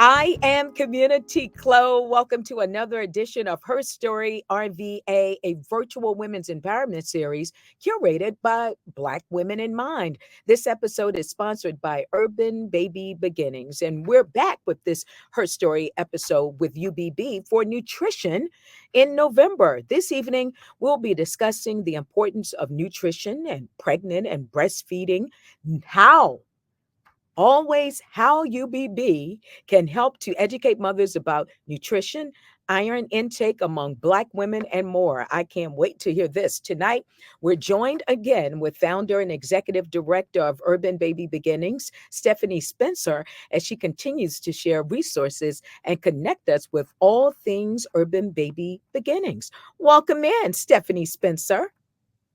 I am Community Chloe. Welcome to another edition of Her Story RVA, a virtual women's empowerment series curated by Black Women in Mind. This episode is sponsored by Urban Baby Beginnings, and we're back with this Her Story episode with UBB for nutrition in November. This evening, we'll be discussing the importance of nutrition and pregnant and breastfeeding, how how UBB can help to educate mothers about nutrition, iron intake among Black women, and more. I can't wait to hear this. Tonight, we're joined again with founder and executive director of Urban Baby Beginnings, Stephanie Spencer, as she continues to share resources and connect us with all things Urban Baby Beginnings. Welcome in, Stephanie Spencer.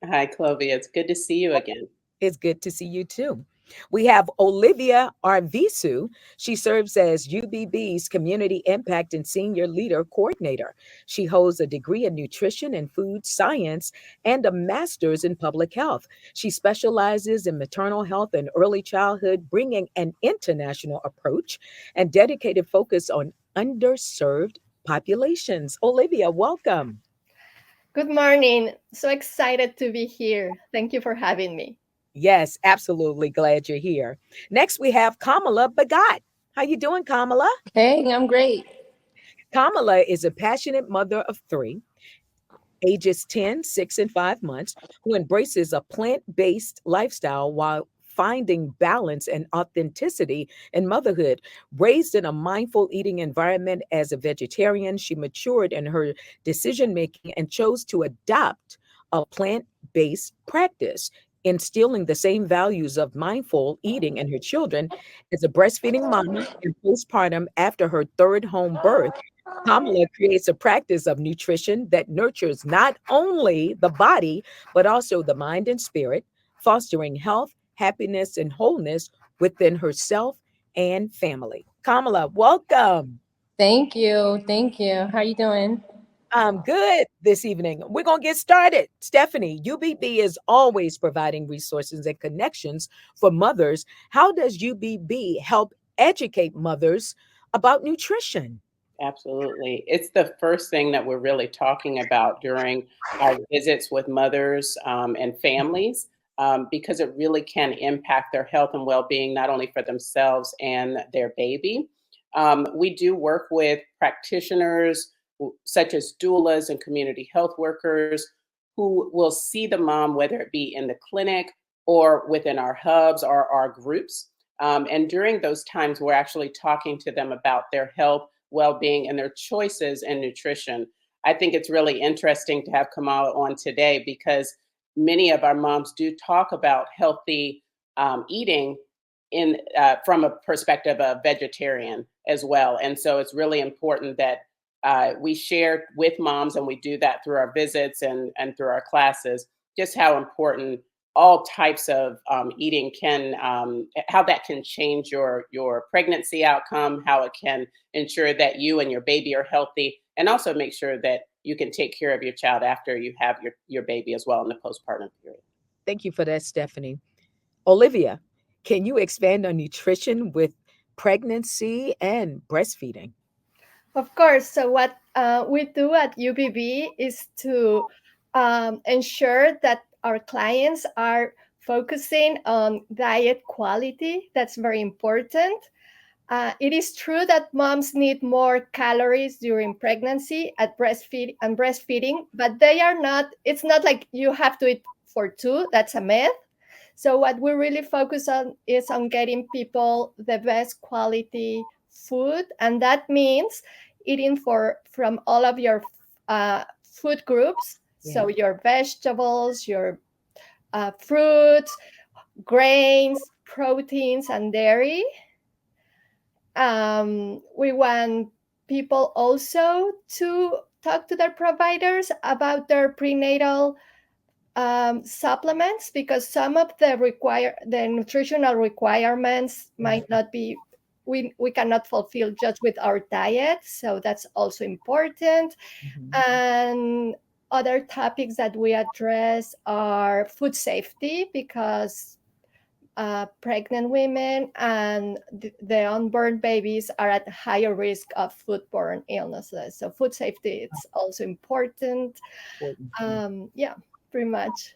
Hi, Chloe. It's good to see you again. It's good to see you too. We have Olivia Arvisu. She serves as UBB's Community Impact and Senior Leader Coordinator. She holds a degree in nutrition and food science and a master's in public health. She specializes in maternal health and early childhood, bringing an international approach and dedicated focus on underserved populations. Olivia, welcome. Good morning. So excited to be here. Thank you for having me. Yes, absolutely glad you're here. Next, we have Kamala Bagat. How you doing, Kamala? Hey, I'm great. Kamala is a passionate mother of three, ages 10, 6, and 5 months, who embraces a plant-based lifestyle while finding balance and authenticity in motherhood. Raised in a mindful eating environment as a vegetarian, she matured in her decision making and chose to adopt a plant-based practice, instilling the same values of mindful eating in her children. As a breastfeeding mama and postpartum after her third home birth, Kamala creates a practice of nutrition that nurtures not only the body, but also the mind and spirit, fostering health, happiness, and wholeness within herself and family. Kamala, welcome. Thank you. Thank you. How you doing? I'm good this evening. We're going to get started. Stephanie, UBB is always providing resources and connections for mothers. How does UBB help educate mothers about nutrition? Absolutely. It's the first thing that we're really talking about during our visits with mothers and families because it really can impact their health and well being, not only for themselves and their baby. We do work with practitioners such as doulas and community health workers who will see the mom, whether it be in the clinic or within our hubs or our groups. And during those times, we're actually talking to them about their health, well being, and their choices in nutrition. I think it's really interesting to have Kamala on today because many of our moms do talk about healthy eating in from a perspective of vegetarian as well. And so it's really important that we share with moms, and we do that through our visits and through our classes, just how important all types of eating can, how that can change your pregnancy outcome, how it can ensure that you and your baby are healthy, and also make sure that you can take care of your child after you have your baby as well in the postpartum period. Thank you for that, Stephanie. Olivia, can you expand on nutrition with pregnancy and breastfeeding? Of course. So, what we do at UBB is to ensure that our clients are focusing on diet quality. That's very important. It is true that moms need more calories during pregnancy at breastfeeding, but they are not. It's not like you have to eat for two. That's a myth. So what we really focus on is on getting people the best quality food, and that means eating from all of your food groups. Yeah. So your vegetables, your fruits, grains, proteins, and dairy. We want people also to talk to their providers about their prenatal supplements, because some of the nutritional requirements might not be we cannot fulfill just with our diet, so that's also important. Mhm. And other topics that we address are food safety, because pregnant women and the unborn babies are at higher risk of foodborne illnesses. So food safety is also important. Yeah, pretty much.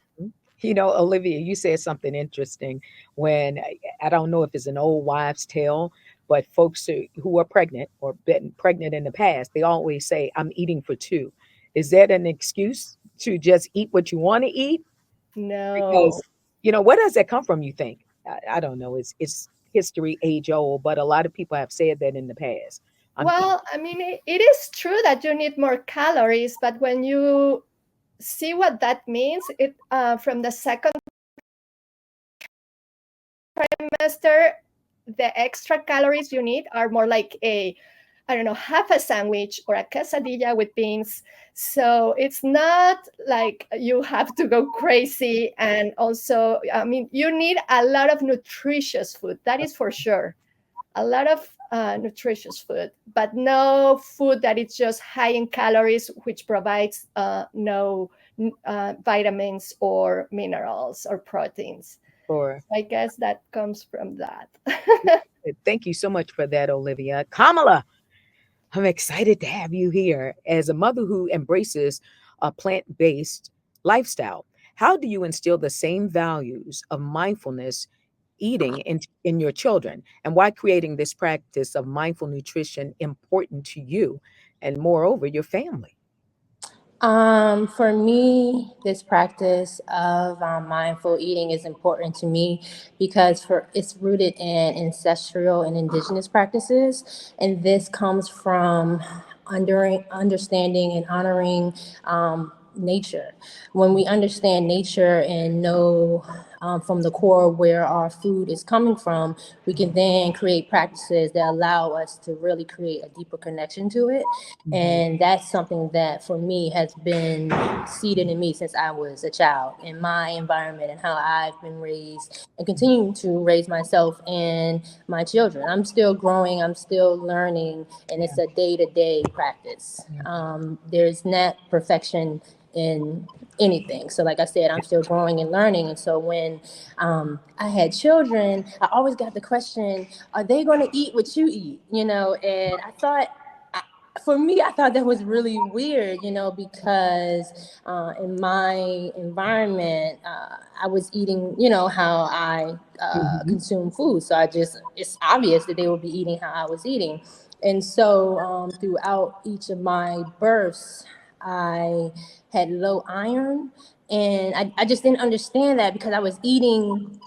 You know, Olivia, you said something interesting when I don't know if it's an old wives' tale, but folks who are pregnant or been pregnant in the past, they always say, I'm eating for two. Is that an excuse to just eat what you want to eat? No. Because, where does that come from, you think? I don't know. It's history, age old, but a lot of people have said that in the past. I'm eating. Well, I mean, it is true that you need more calories, but when you see what that means, it from the second trimester, the extra calories you need are more like I don't know, half a sandwich or a quesadilla with beans. So it's not like you have to go crazy. And also, I mean, you need a lot of nutritious food. That is for sure. A lot of nutritious food, but no food that is just high in calories, which provides no vitamins or minerals or proteins. For I guess that comes from that. Thank you so much for that, Olivia. Kamala, I'm excited to have you here as a mother who embraces a plant based lifestyle. How do you instill the same values of mindfulness eating in your children? And why creating this practice of mindful nutrition important to you and, moreover, your family? For me, this practice of mindful eating is important to me because it's rooted in ancestral and indigenous practices, and this comes from understanding and honoring nature. When we understand nature and know from the core where our food is coming from, we can then create practices that allow us to really create a deeper connection to it. And that's something that for me has been seeded in me since I was a child, in my environment and how I've been raised and continue to raise myself and my children. I'm still growing, I'm still learning, and it's a day-to-day practice. There's not perfection in anything. So like I said, I'm still growing and learning. And so when I had children, I always got the question, are they going to eat what you eat? And for me, I thought that was really weird, because in my environment, I was eating, how I consume food. So it's obvious that they would be eating how I was eating. And so throughout each of my births, I had low iron. And I just didn't understand that because I was eating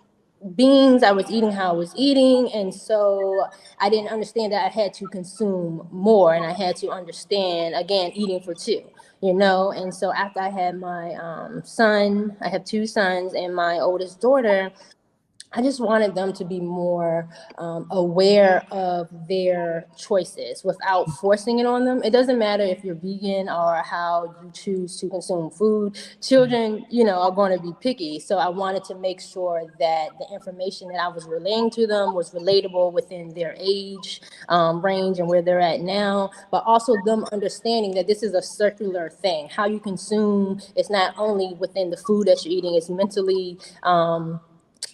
beans, I was eating how I was eating, and so I didn't understand that I had to consume more, and I had to understand again eating for two, and so after I had my son, I have two sons and my oldest daughter, I just wanted them to be more aware of their choices without forcing it on them. It doesn't matter if you're vegan or how you choose to consume food. Children, are going to be picky. So I wanted to make sure that the information that I was relaying to them was relatable within their age range and where they're at now, but also them understanding that this is a circular thing. How you consume is not only within the food that you're eating, it's mentally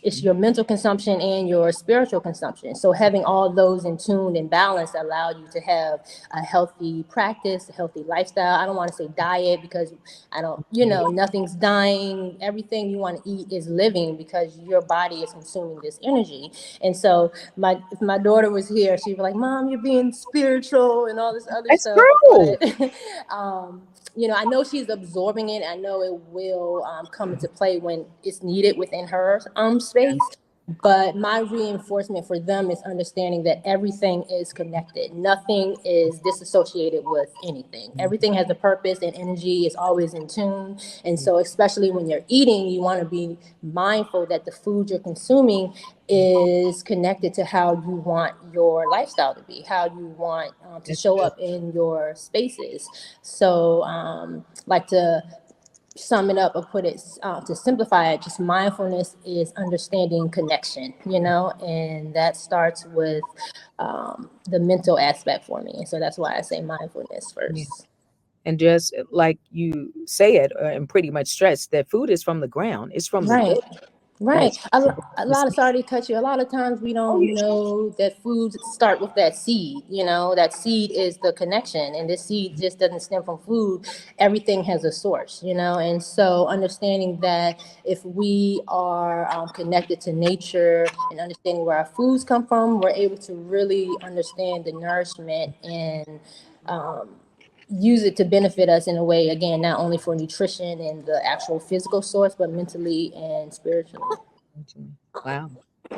it's your mental consumption and your spiritual consumption. So having all those in tune and balance allow you to have a healthy practice, a healthy lifestyle. I don't want to say diet because I don't, nothing's dying. Everything you want to eat is living because your body is consuming this energy. And so if my daughter was here, she'd be like, Mom, you're being spiritual and all this other That's stuff. true. But I know she's absorbing it. I know it will come into play when it's needed within her space. But my reinforcement for them is understanding that everything is connected. Nothing is disassociated with anything. Everything has a purpose, and energy is always in tune. And so especially when you're eating, you want to be mindful that the food you're consuming is connected to how you want your lifestyle to be, how you want to That's show good. up in your spaces. So like to sum it up or put it to simplify it, just mindfulness is understanding connection, and that starts with the mental aspect for me. And so that's why I say mindfulness Yeah. first. And just like you say it and pretty much stress that food is from the ground, it's from the Right. dirt. and Right. it's A the lot of, seed. sorry to cut you. A lot of times we Oh, don't you sure? know that foods start with that seed. That seed is the connection, and this seed just doesn't stem from food. Everything has a source, and so understanding that if we are connected to nature and understanding where our foods come from, we're able to really understand the nourishment and um, use it to benefit us in a way, again, not only for nutrition and the actual physical source, but mentally and spiritually. Wow.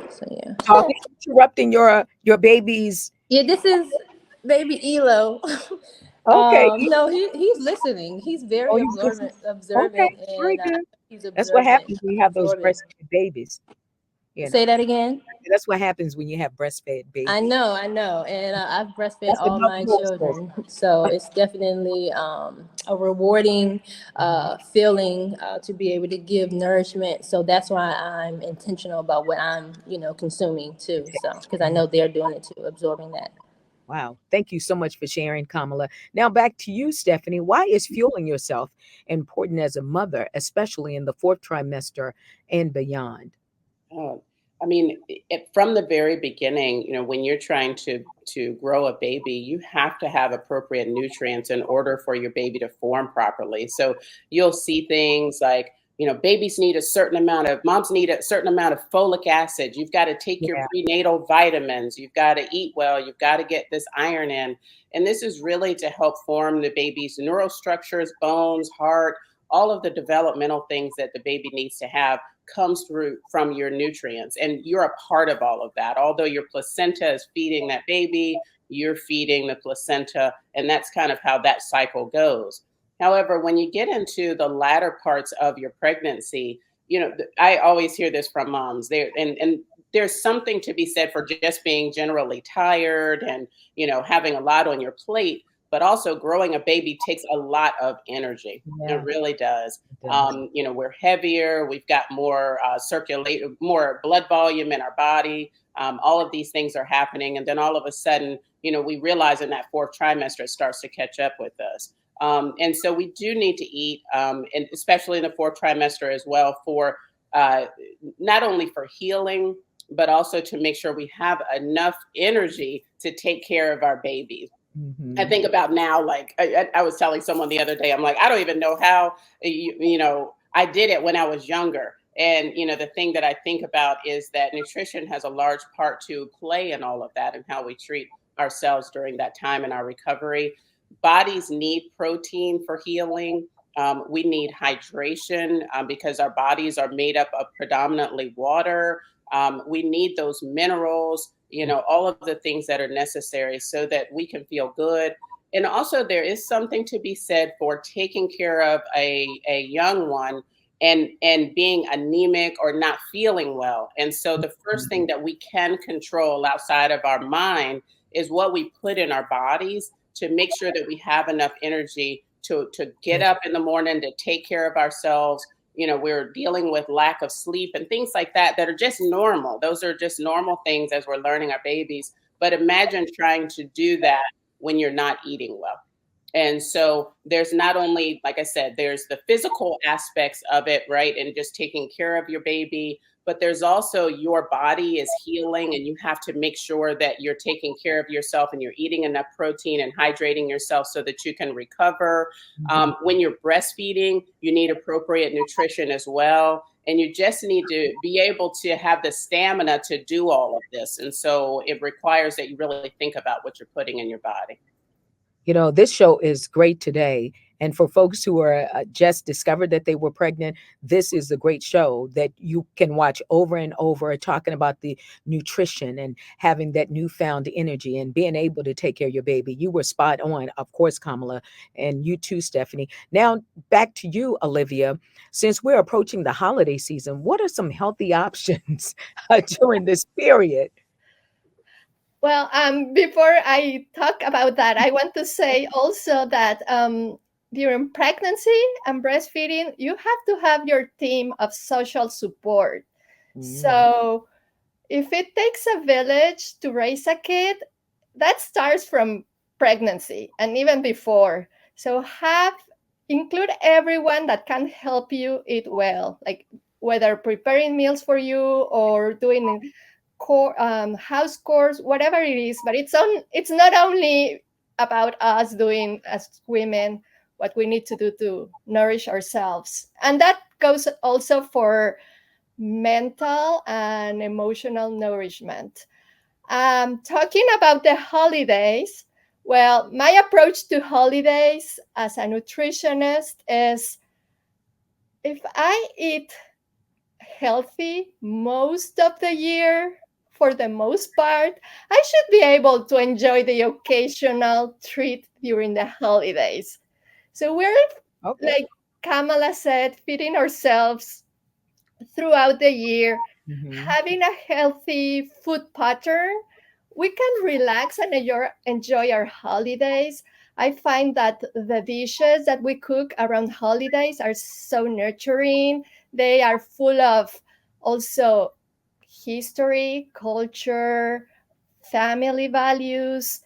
So yeah. So are we interrupting your baby's? Yeah, this is baby Elo. Okay. No, he's listening. He's very Oh, he's listening. Okay, observant, very and good. he's That's what observant, happens when you have those absorbing. breastfed babies. You know, Say that again. that's what happens when you have breastfed babies. I know, and I've breastfed That's all another my horse story. children, so it's definitely a rewarding feeling to be able to give nourishment. So that's why I'm intentional about what I'm, consuming too. So because I know they're doing it too, absorbing that. Wow. Thank you so much for sharing, Kamala. Now back to you, Stephanie. Why is fueling yourself important as a mother, especially in the fourth trimester and beyond? Oh, I mean, from the very beginning, when you're trying to grow a baby, you have to have appropriate nutrients in order for your baby to form properly. So you'll see things like, babies need a certain amount of, moms need a certain amount of folic acid. You've got to take your Yeah. prenatal vitamins. You've got to eat well. You've got to get this iron in. And this is really to help form the baby's neural structures, bones, heart, all of the developmental things that the baby needs to have comes through from your nutrients, and you're a part of all of that. Although your placenta is feeding that baby, you're feeding the placenta, and that's kind of how that cycle goes. However, when you get into the latter parts of your pregnancy, I always hear this from moms there, and there's something to be said for just being generally tired and having a lot on your plate, but also growing a baby takes a lot of energy. It Yeah, really does. it does. We're heavier, we've got more more blood volume in our body. All of these things are happening, and then all of a sudden, we realize in that fourth trimester it starts to catch up with us. And so we do need to eat, and especially in the fourth trimester as well, for uh, not only for healing, but also to make sure we have enough energy to take care of our babies. I Hmm. think about now, like I was telling someone the other day, I'm like, I don't even know how, I did it when I was younger. And, the thing that I think about is that nutrition has a large part to play in all of that and how we treat ourselves during that time in our recovery. Bodies need protein for healing. We need hydration because our bodies are made up of predominantly water. We need those minerals, all of the things that are necessary so that we can feel good. And also, there is something to be said for taking care of a young one and being anemic or not feeling well. And so, the first thing that we can control outside of our mind is what we put in our bodies to make sure that we have enough energy to get up in the morning, to take care of ourselves. We're dealing with lack of sleep and things like that are just normal. Those are just normal things as we're learning our babies. But imagine trying to do that when you're not eating well. And so there's not only, like I said, there's the physical aspects of it, right? And just taking care of your baby, but there's also your body is healing, and you have to make sure that you're taking care of yourself and you're eating enough protein and hydrating yourself so that you can recover. Hmm. When you're breastfeeding, you need appropriate nutrition as well. And you just need to be able to have the stamina to do all of this. And so it requires that you really think about what you're putting in your body. This show is great today. And for folks who are just discovered that they were pregnant, this is a great show that you can watch over and over, talking about the nutrition and having that newfound energy and being able to take care of your baby. You were spot on, of course, Kamala, and you too, Stephanie. Now, back to you, Olivia. Since we're approaching the holiday season, what are some healthy options during this period? Well, before I talk about that, I want to say also that during pregnancy and breastfeeding, you have to have your team of social support. Mm. So if it takes a village to raise a kid, that starts from pregnancy and even before. So include everyone that can help you eat well, like whether preparing meals for you or doing house chores, whatever it is. But it's not only about us doing as women what we need to do to nourish ourselves, and that goes also for mental and emotional nourishment. Talking about the holidays, well, my approach to holidays as a nutritionist is, if I eat healthy most of the year, for the most part, I should be able to enjoy the occasional treat during the holidays. So we're, Okay. like Kamala said, feeding ourselves throughout the year, Hmm. having a healthy food pattern, we can relax and enjoy our holidays. I find that the dishes that we cook around holidays are so nurturing. They are full of also history, culture, family values.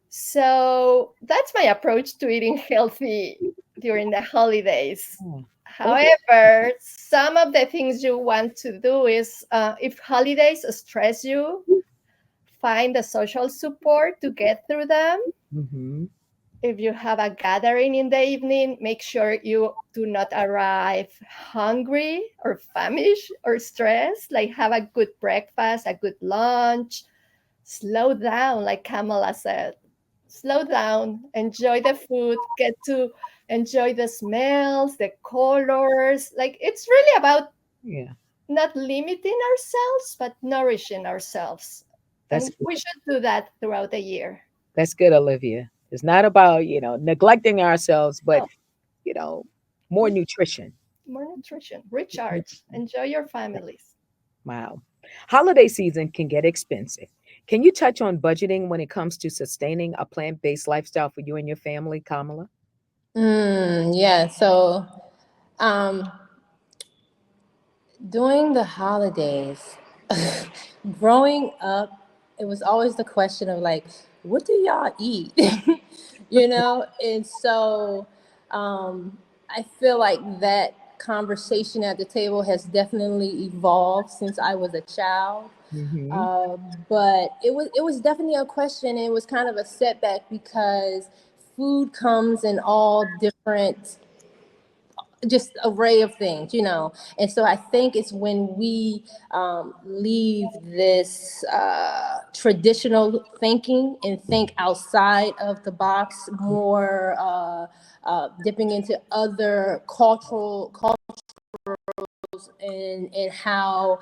So that's my approach to eating healthy during the holidays. Okay. However, some of the things you want to do is, if holidays stress you, find the social support to get through them. Hmm. If you have a gathering in the evening, make sure you do not arrive hungry or famished or stressed. Like, have a good breakfast, a good lunch. Slow down, like Kamala said. Slow down, enjoy the food, get to enjoy the smells, the colors. Like, it's really about Yeah. not limiting ourselves, but nourishing ourselves. That's And we should do that throughout the year. That's good, Olivia. It's not about, neglecting ourselves, but, No, you know, more nutrition. more nutrition, recharge, enjoy your families. Wow. Holiday season can get expensive. Can you touch on budgeting when it comes to sustaining a plant-based lifestyle for you and your family, Kamala? Yeah. So, um, during the holidays, growing up, it was always the question of like, what do y'all eat? And so I feel like that conversation at the table has definitely evolved since I was a child. Hmm. Uh, but it was definitely a question. And it was kind of a setback because food comes in all different just array of things. And so I think it's when we leave this traditional thinking and think outside of the box more, dipping into other cultural and how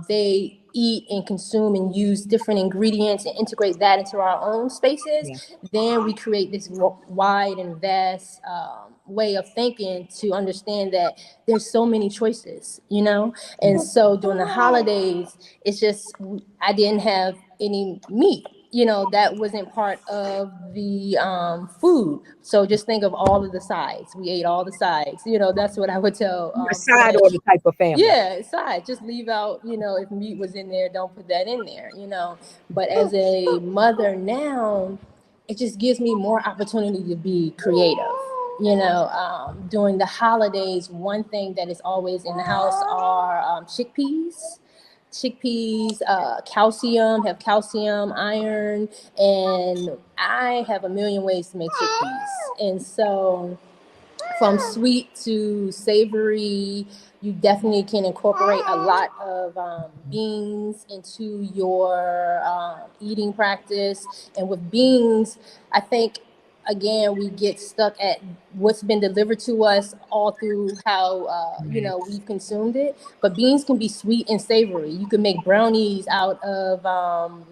they eat and consume and use different ingredients and integrate that into our own spaces, Yeah. then we create this wide and vast way of thinking to understand that there's so many choices. And so during the holidays, it's just I didn't have any meat. That wasn't part of the food. So just think of all of the sides. We ate all the sides. That's what I would tell You're a side friends. order type of family. Yeah, side. Just leave out, if meat was in there, don't put that in there. But as a mother now, it just gives me more opportunity to be creative. During the holidays, one thing that is always in the house are chickpeas. Chickpeas, have calcium, iron, and I have a million ways to make chickpeas. And so from sweet to savory, you definitely can incorporate a lot of beans into your eating practice. And with beans, I think, again, we get stuck at what's been delivered to us all through how Right. we've consumed it. But beans can be sweet and savory. You can make brownies out of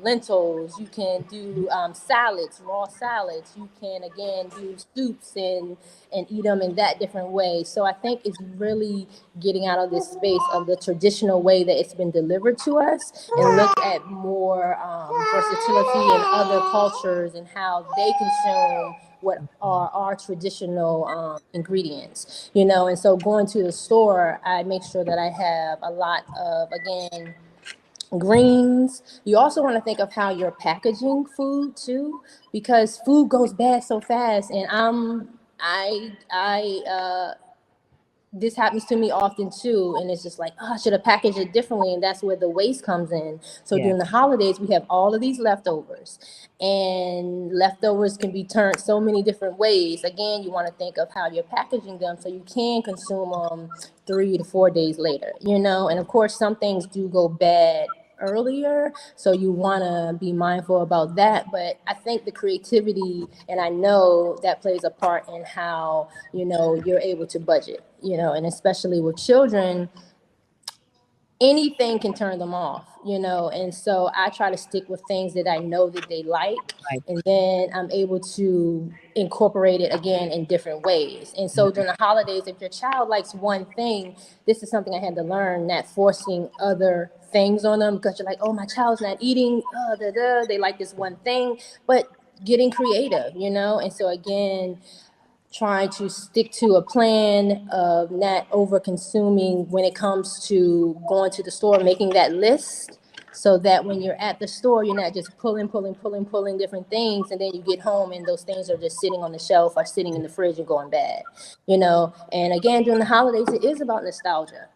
lentils. You can do salads, raw salads. You can, again, do soups and eat them in that different way. So I think it's really getting out of this space of the traditional way that it's been delivered to us and look at more versatility in other cultures and how they consume what are our traditional ingredients. And so going to the store, I make sure that I have a lot of, again, greens. You also want to think of how you're packaging food too, because food goes bad so fast. And I this happens to me often too, and it's just like, oh, I should have packaged it differently, and that's where the waste comes in. So Yeah. during the holidays, we have all of these leftovers, and leftovers can be turned so many different ways. Again, you want to think of how you're packaging them so you can consume them 3 to 4 days later, and of course some things do go bad earlier, so you want to be mindful about that. But I think the creativity, and I know that plays a part in how you're able to budget, and especially with children, anything can turn them off, and so I try to stick with things that I know that they like, Right. and then I'm able to incorporate it again in different ways. And so during the holidays, if your child likes one thing, this is something I had to learn, not forcing other things on them, because you're like, oh, my child's not eating, they like this one thing, but getting creative, and so again, trying to stick to a plan of not over consuming when it comes to going to the store, making that list, so that when you're at the store, you're not just pulling different things, and then you get home and those things are just sitting on the shelf or sitting in the fridge and going bad, And again, during the holidays, it is about nostalgia,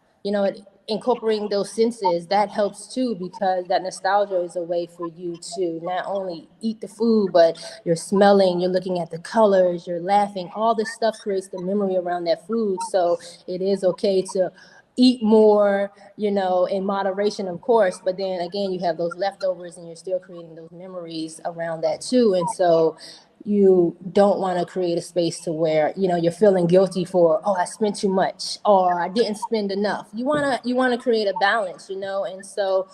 incorporating those senses. That helps too, because that nostalgia is a way for you to not only eat the food, but you're smelling, you're looking at the colors, you're laughing. All this stuff creates the memory around that food. So it is okay to eat more, in moderation, of course, but then again, you have those leftovers and you're still creating those memories around that too. And so you don't want to create a space to where you're feeling guilty for, oh, I spent too much or I didn't spend enough. You want to create a balance, and so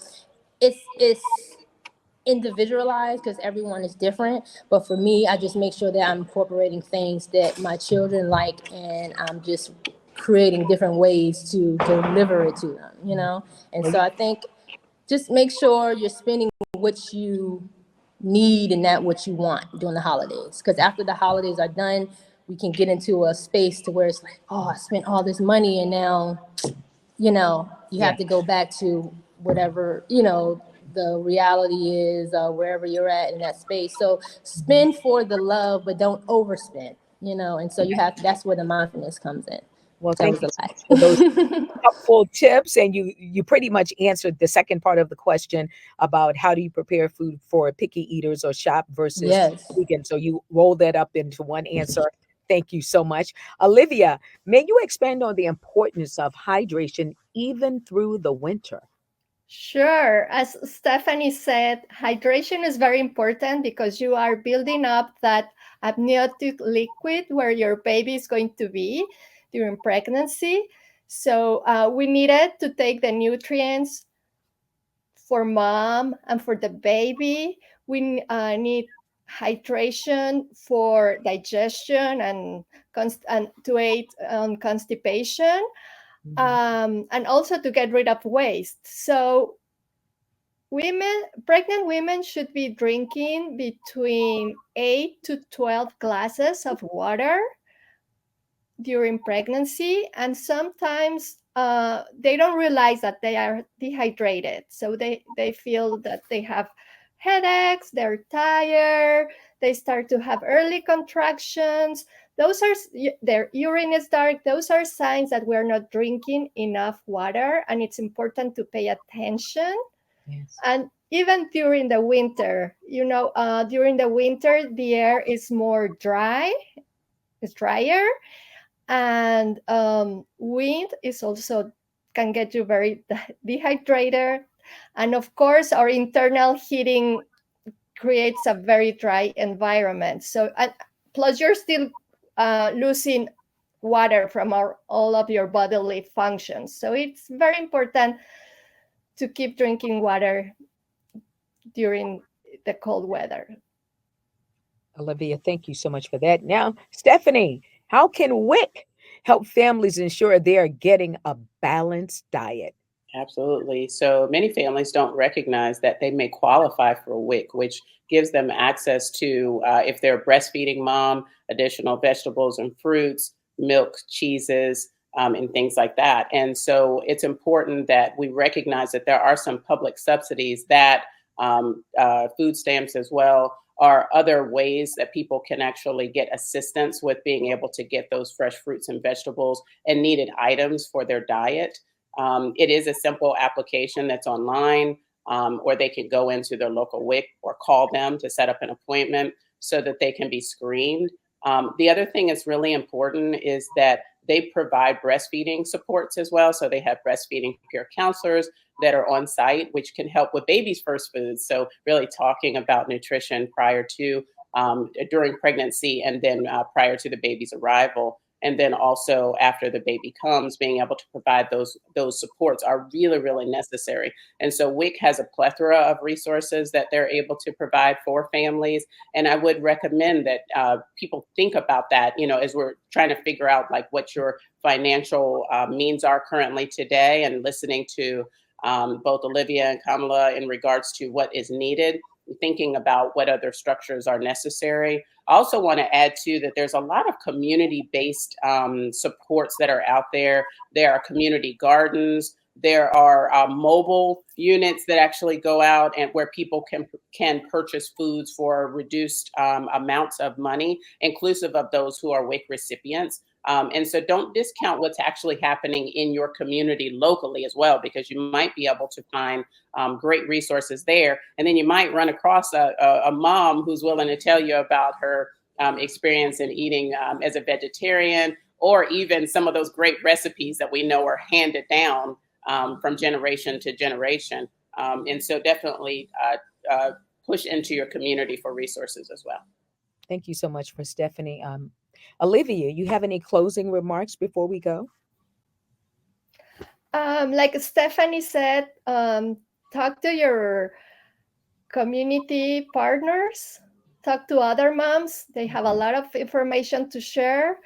it's individualized because everyone is different. But for me, I just make sure that I'm incorporating things that my children like, and I'm just creating different ways to deliver it to them. And Well, so I think just make sure you're spending what you need and not what you want during the holidays, because after the holidays are done, we can get into a space to where it's like, oh, I spent all this money, and now you yeah. have to go back to whatever the reality is, wherever you're at in that space. So spend for the love, but don't overspend, and so that's where the mindfulness comes in. Well, That thank was you a so much for those lot. helpful tips, and you pretty much answered the second part of the question about how do you prepare food for picky eaters or shop versus Yes. vegan. So you rolled that up into one answer. Thank you so much. Olivia, may you expand on the importance of hydration even through the winter? Sure. As Stephanie said, hydration is very important because you are building up that amniotic liquid where your baby is going to be during pregnancy. So we needed to take the nutrients for mom and for the baby. We need hydration for digestion and to aid on constipation, Mhm. and also to get rid of waste. So pregnant women should be drinking between 8 to 12 glasses of water during pregnancy, and sometimes they don't realize that they are dehydrated, so they feel that they have headaches, they're tired, they start to have early contractions. Those are their urine is dark. Those are signs that we're not drinking enough water, and it's important to pay attention. Yes. And even during the winter, during the winter the air is more dry, it's drier, and wind is also can get you very dehydrated. And of course our internal heating creates a very dry environment. So plus you're still losing water from all of your bodily functions, so it's very important to keep drinking water during the cold weather. Olivia, thank you so much for that. Now, Stephanie, how can WIC help families ensure they are getting a balanced diet? Absolutely. So many families don't recognize that they may qualify for a WIC, which gives them access to, if they're a breastfeeding mom, additional vegetables and fruits, milk, cheeses, and things like that. And so it's important that we recognize that there are some public subsidies that food stamps as well are other ways that people can actually get assistance with being able to get those fresh fruits and vegetables and needed items for their diet. It is a simple application that's online, or they can go into their local WIC or call them to set up an appointment so that they can be screened. The other thing that's really important is that they provide breastfeeding supports as well. So they have breastfeeding peer counselors that are on site, which can help with baby's first foods. So really talking about nutrition prior to, during pregnancy, and then prior to the baby's arrival. And then also after the baby comes, being able to provide those supports are really, really necessary. And so WIC has a plethora of resources that they're able to provide for families. And I would recommend that people think about that, as we're trying to figure out like what your financial means are currently today, and listening to both Olivia and Kamala in regards to what is needed, thinking about what other structures are necessary. I also want to add too that there's a lot of community-based supports that are out there. There are community gardens. There are mobile units that actually go out and where people can purchase foods for reduced amounts of money, inclusive of those who are WIC recipients. And so don't discount what's actually happening in your community locally as well, because you might be able to find great resources there. And then you might run across a mom who's willing to tell you about her experience in eating as a vegetarian, or even some of those great recipes that we know are handed down from generation to generation. And so definitely push into your community for resources as well. Thank you so much for Stephanie. Olivia, you have any closing remarks before we go? Like Stephanie said, talk to your community partners, talk to other moms. They have a lot of information to share.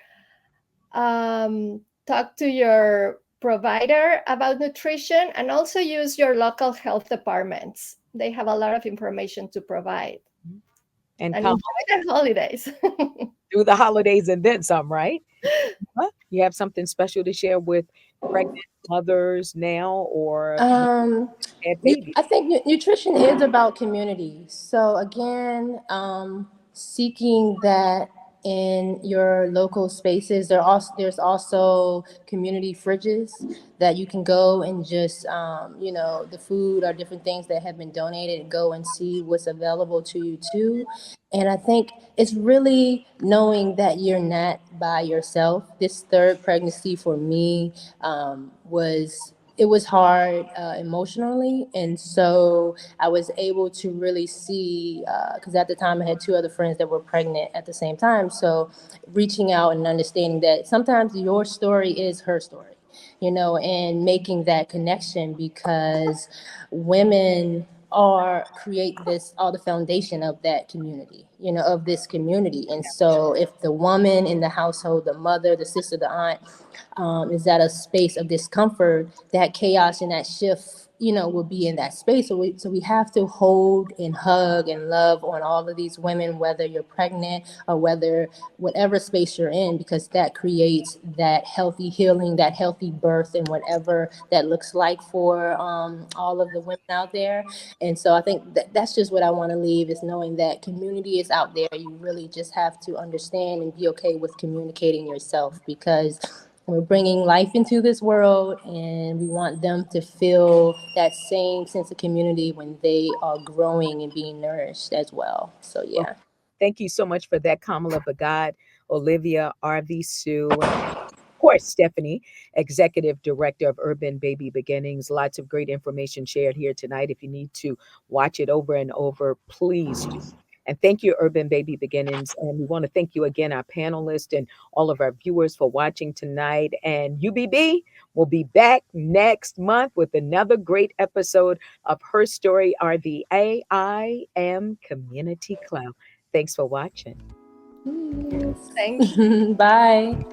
Talk to your provider about nutrition, and also use your local health departments. They have a lot of information to provide. And And come enjoy the holidays. through the holidays and then some, right? Huh? You have something special to share with pregnant mothers now, or Um, had babies? I think nutrition is about community. So again, seeking that in your local spaces. There's also community fridges that you can go and just the food or different things that have been donated, and go and see what's available to you too. And I think it's really knowing that you're not by yourself. This third pregnancy for me was it was hard emotionally, and so I was able to really see, because at the time I had two other friends that were pregnant at the same time, so reaching out and understanding that sometimes your story is her story, and making that connection, because women are create this all the foundation of that community, of this community. And so if the woman in the household, the mother, the sister, the aunt, is at a space of discomfort, that chaos and that shift, will be in that space. So we have to hold and hug and love on all of these women, whether you're pregnant or whatever space you're in, because that creates that healthy healing, that healthy birth, and whatever that looks like for all of the women out there. And so I think that's just what I want to leave, is knowing that community is out there. You really just have to understand and be okay with communicating yourself, because we're bringing life into this world, and we want them to feel that same sense of community when they are growing and being nourished as well. So, Well, yeah. thank you so much for that, Kamala Bagad, Olivia, RV Sue, and of course, Stephanie, Executive Director of Urban Baby Beginnings. Lots of great information shared here tonight. If you need to watch it over and over, please do. And thank you, Urban Baby Beginnings. And we want to thank you again, our panelists and all of our viewers, for watching tonight. And UBB will be back next month with another great episode of Her Story RVA. I am Community Cloud. Thanks for watching. Thank you. Bye.